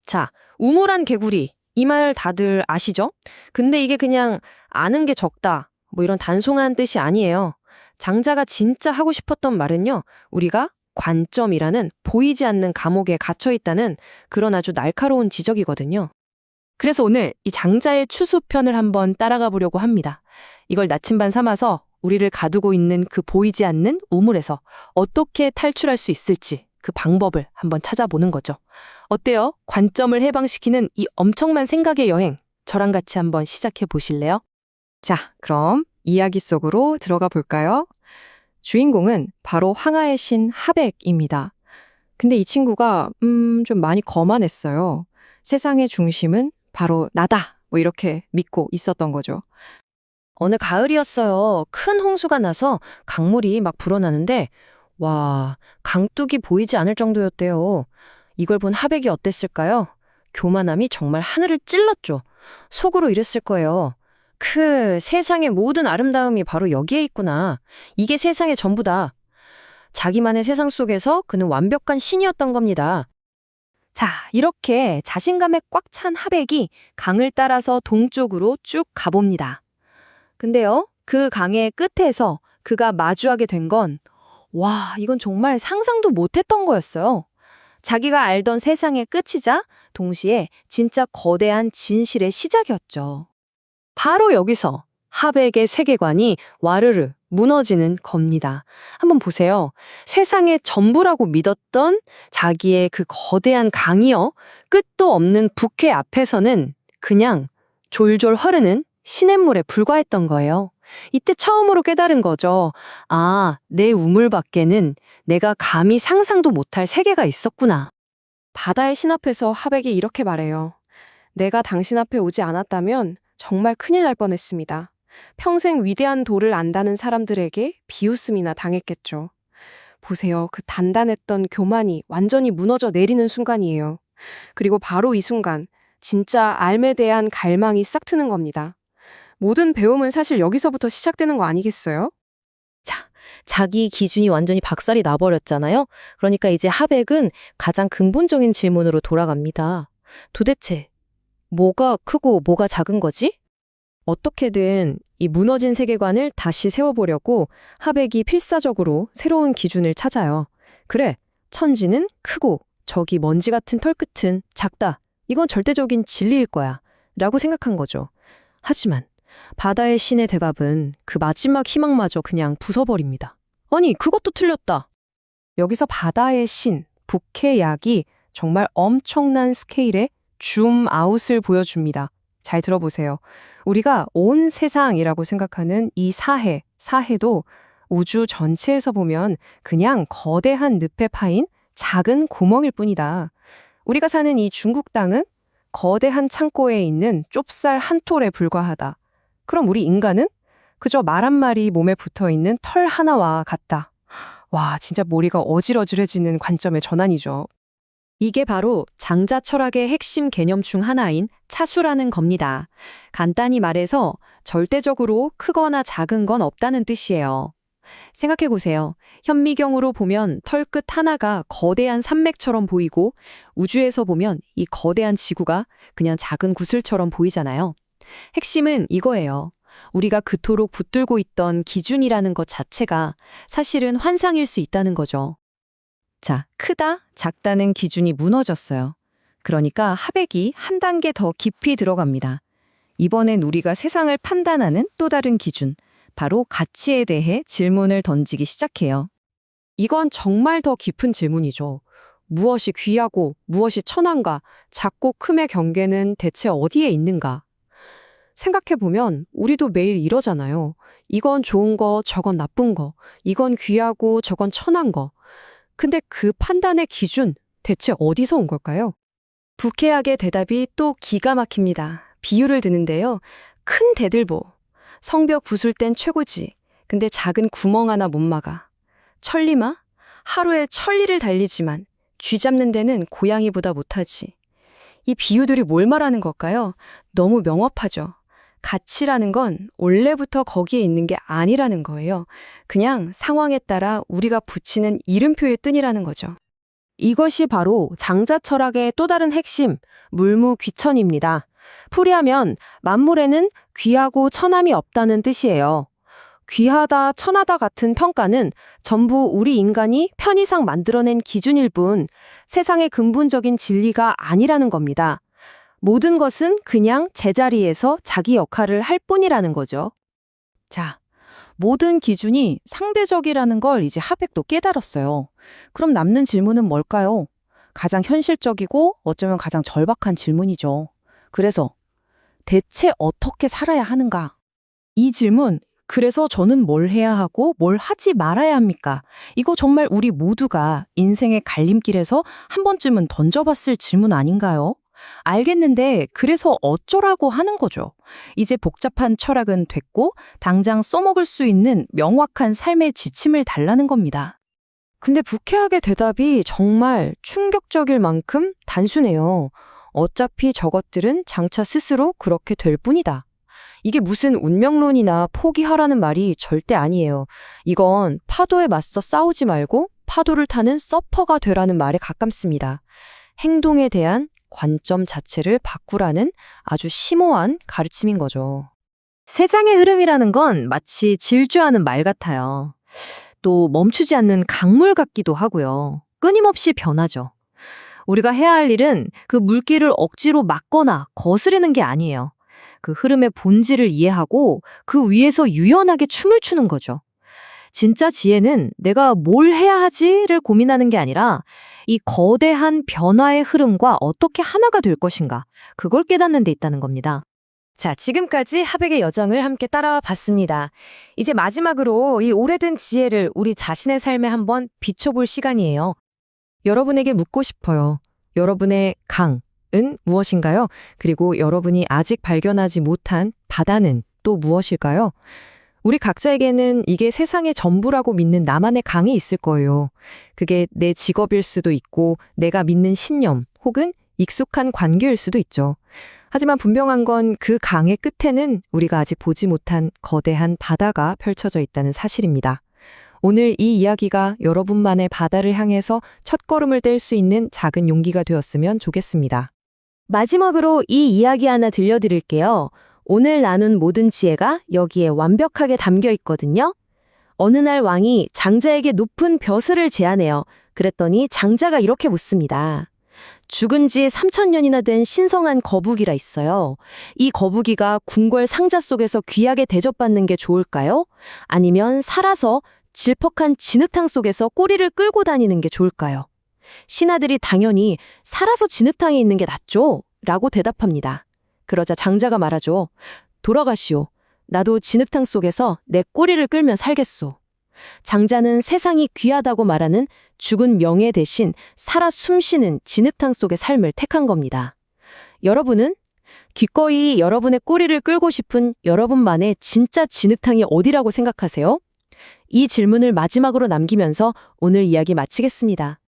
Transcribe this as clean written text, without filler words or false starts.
자, 우물안 개구리. 이 말 다들 아시죠? 근데 이게 그냥 아는 게 적다. 뭐 이런 단송한 뜻이 아니에요. 장자가 진짜 하고 싶었던 말은요. 우리가 관점이라는 보이지 않는 감옥에 갇혀 있다는 그런 아주 날카로운 지적이거든요. 그래서 오늘 이 장자의 추수편을 한번 따라가 보려고 합니다. 이걸 나침반 삼아서 우리를 가두고 있는 그 보이지 않는 우물에서 어떻게 탈출할 수 있을지 그 방법을 한번 찾아보는 거죠. 어때요? 관점을 해방시키는 이 엄청난 생각의 여행. 저랑 같이 한번 시작해 보실래요? 자, 그럼 이야기 속으로 들어가 볼까요? 주인공은 바로 황하의 신 하백입니다. 근데 이 친구가 좀 많이 거만했어요. 세상의 중심은 바로 나다. 뭐 이렇게 믿고 있었던 거죠. 어느 가을이었어요. 큰 홍수가 나서 강물이 막 불어나는데 와, 강둑이 보이지 않을 정도였대요. 이걸 본 하백이 어땠을까요? 교만함이 정말 하늘을 찔렀죠. 속으로 이랬을 거예요. 세상의 모든 아름다움이 바로 여기에 있구나. 이게 세상의 전부다. 자기만의 세상 속에서 그는 완벽한 신이었던 겁니다. 자, 이렇게 자신감에 꽉 찬 하백이 강을 따라서 동쪽으로 쭉 가봅니다. 근데요, 그 강의 끝에서 그가 마주하게 된 건, 와, 이건 정말 상상도 못했던 거였어요. 자기가 알던 세상의 끝이자 동시에 진짜 거대한 진실의 시작이었죠. 바로 여기서 하백의 세계관이 와르르 무너지는 겁니다. 한번 보세요. 세상의 전부라고 믿었던 자기의 그 거대한 강이요. 끝도 없는 북해 앞에서는 그냥 졸졸 흐르는 시냇물에 불과했던 거예요. 이때 처음으로 깨달은 거죠. 아, 내 우물 밖에는 내가 감히 상상도 못할 세계가 있었구나. 바다의 신 앞에서 하백이 이렇게 말해요. 내가 당신 앞에 오지 않았다면 정말 큰일 날 뻔했습니다. 평생 위대한 도를 안다는 사람들에게 비웃음이나 당했겠죠. 보세요. 그 단단했던 교만이 완전히 무너져 내리는 순간이에요. 그리고 바로 이 순간 진짜 삶에 대한 갈망이 싹 트는 겁니다. 모든 배움은 사실 여기서부터 시작되는 거 아니겠어요? 자기 기준이 완전히 박살이 나버렸잖아요. 그러니까 이제 하백은 가장 근본적인 질문으로 돌아갑니다. 도대체 뭐가 크고 뭐가 작은 거지? 어떻게든 이 무너진 세계관을 다시 세워보려고 하백이 필사적으로 새로운 기준을 찾아요. 그래, 천지는 크고 저기 먼지 같은 털끝은 작다. 이건 절대적인 진리일 거야. 라고 생각한 거죠. 하지만 바다의 신의 대답은 그 마지막 희망마저 그냥 부숴버립니다. 아니, 그것도 틀렸다. 여기서 바다의 신, 북해약이 정말 엄청난 스케일의 줌아웃을 보여줍니다. 잘 들어보세요. 우리가 온 세상이라고 생각하는 이 사해도 우주 전체에서 보면 그냥 거대한 늪에 파인 작은 구멍일 뿐이다. 우리가 사는 이 중국 땅은 거대한 창고에 있는 좁쌀 한 톨에 불과하다. 그럼 우리 인간은 그저 말 한 마리 몸에 붙어있는 털 하나와 같다. 와, 진짜 머리가 어질어질해지는 관점의 전환이죠. 이게 바로 장자 철학의 핵심 개념 중 하나인 차수라는 겁니다. 간단히 말해서 절대적으로 크거나 작은 건 없다는 뜻이에요. 생각해보세요. 현미경으로 보면 털끝 하나가 거대한 산맥처럼 보이고 우주에서 보면 이 거대한 지구가 그냥 작은 구슬처럼 보이잖아요. 핵심은 이거예요. 우리가 그토록 붙들고 있던 기준이라는 것 자체가 사실은 환상일 수 있다는 거죠. 자, 크다, 작다는 기준이 무너졌어요. 그러니까 하백이 한 단계 더 깊이 들어갑니다. 이번엔 우리가 세상을 판단하는 또 다른 기준, 바로 가치에 대해 질문을 던지기 시작해요. 이건 정말 더 깊은 질문이죠. 무엇이 귀하고 무엇이 천한가, 작고 큼의 경계는 대체 어디에 있는가? 생각해보면 우리도 매일 이러잖아요. 이건 좋은 거, 저건 나쁜 거, 이건 귀하고 저건 천한 거. 근데 그 판단의 기준, 대체 어디서 온 걸까요? 북해학의 대답이 또 기가 막힙니다. 비유를 드는데요. 큰 대들보, 성벽 부술 땐 최고지. 근데 작은 구멍 하나 못 막아. 천리마? 하루에 천리를 달리지만 쥐 잡는 데는 고양이보다 못하지. 이 비유들이 뭘 말하는 걸까요? 너무 명확하죠. 가치라는 건 원래부터 거기에 있는 게 아니라는 거예요. 그냥 상황에 따라 우리가 붙이는 이름표일 뿐이라는 거죠. 이것이 바로 장자 철학의 또 다른 핵심, 물무귀천입니다. 풀이하면 만물에는 귀하고 천함이 없다는 뜻이에요. 귀하다, 천하다 같은 평가는 전부 우리 인간이 편의상 만들어낸 기준일 뿐 세상의 근본적인 진리가 아니라는 겁니다. 모든 것은 그냥 제자리에서 자기 역할을 할 뿐이라는 거죠. 자, 모든 기준이 상대적이라는 걸 이제 하백도 깨달았어요. 그럼 남는 질문은 뭘까요? 가장 현실적이고 어쩌면 가장 절박한 질문이죠. 그래서 대체 어떻게 살아야 하는가? 이 질문, 그래서 저는 뭘 해야 하고 뭘 하지 말아야 합니까? 이거 정말 우리 모두가 인생의 갈림길에서 한 번쯤은 던져봤을 질문 아닌가요? 알겠는데 그래서 어쩌라고 하는 거죠. 이제 복잡한 철학은 됐고 당장 써먹을 수 있는 명확한 삶의 지침을 달라는 겁니다. 근데 부캐학의 대답이 정말 충격적일 만큼 단순해요. 어차피 저것들은 장차 스스로 그렇게 될 뿐이다. 이게 무슨 운명론이나 포기하라는 말이 절대 아니에요. 이건 파도에 맞서 싸우지 말고 파도를 타는 서퍼가 되라는 말에 가깝습니다. 행동에 대한 관점 자체를 바꾸라는 아주 심오한 가르침인 거죠. 세상의 흐름이라는 건 마치 질주하는 말 같아요. 또 멈추지 않는 강물 같기도 하고요. 끊임없이 변하죠. 우리가 해야 할 일은 그 물길을 억지로 막거나 거스르는 게 아니에요. 그 흐름의 본질을 이해하고 그 위에서 유연하게 춤을 추는 거죠. 진짜 지혜는 내가 뭘 해야 하지를 고민하는 게 아니라 이 거대한 변화의 흐름과 어떻게 하나가 될 것인가, 그걸 깨닫는 데 있다는 겁니다. 자, 지금까지 하백의 여정을 함께 따라와 봤습니다. 이제 마지막으로 이 오래된 지혜를 우리 자신의 삶에 한번 비춰볼 시간이에요. 여러분에게 묻고 싶어요. 여러분의 강은 무엇인가요? 그리고 여러분이 아직 발견하지 못한 바다는 또 무엇일까요? 우리 각자에게는 이게 세상의 전부라고 믿는 나만의 강이 있을 거예요. 그게 내 직업일 수도 있고 내가 믿는 신념 혹은 익숙한 관계일 수도 있죠. 하지만 분명한 건 그 강의 끝에는 우리가 아직 보지 못한 거대한 바다가 펼쳐져 있다는 사실입니다. 오늘 이 이야기가 여러분만의 바다를 향해서 첫걸음을 뗄 수 있는 작은 용기가 되었으면 좋겠습니다. 마지막으로 이 이야기 하나 들려드릴게요. 오늘 나눈 모든 지혜가 여기에 완벽하게 담겨 있거든요. 어느 날 왕이 장자에게 높은 벼슬을 제안해요. 그랬더니 장자가 이렇게 묻습니다. 죽은 지 3000년이나 된 신성한 거북이라 있어요. 이 거북이가 궁궐 상자 속에서 귀하게 대접받는 게 좋을까요? 아니면 살아서 질퍽한 진흙탕 속에서 꼬리를 끌고 다니는 게 좋을까요? 신하들이 당연히 살아서 진흙탕에 있는 게 낫죠? 라고 대답합니다. 그러자 장자가 말하죠. 돌아가시오. 나도 진흙탕 속에서 내 꼬리를 끌면 살겠소. 장자는 세상이 귀하다고 말하는 죽은 명예 대신 살아 숨쉬는 진흙탕 속의 삶을 택한 겁니다. 여러분은? 기꺼이 여러분의 꼬리를 끌고 싶은 여러분만의 진짜 진흙탕이 어디라고 생각하세요? 이 질문을 마지막으로 남기면서 오늘 이야기 마치겠습니다.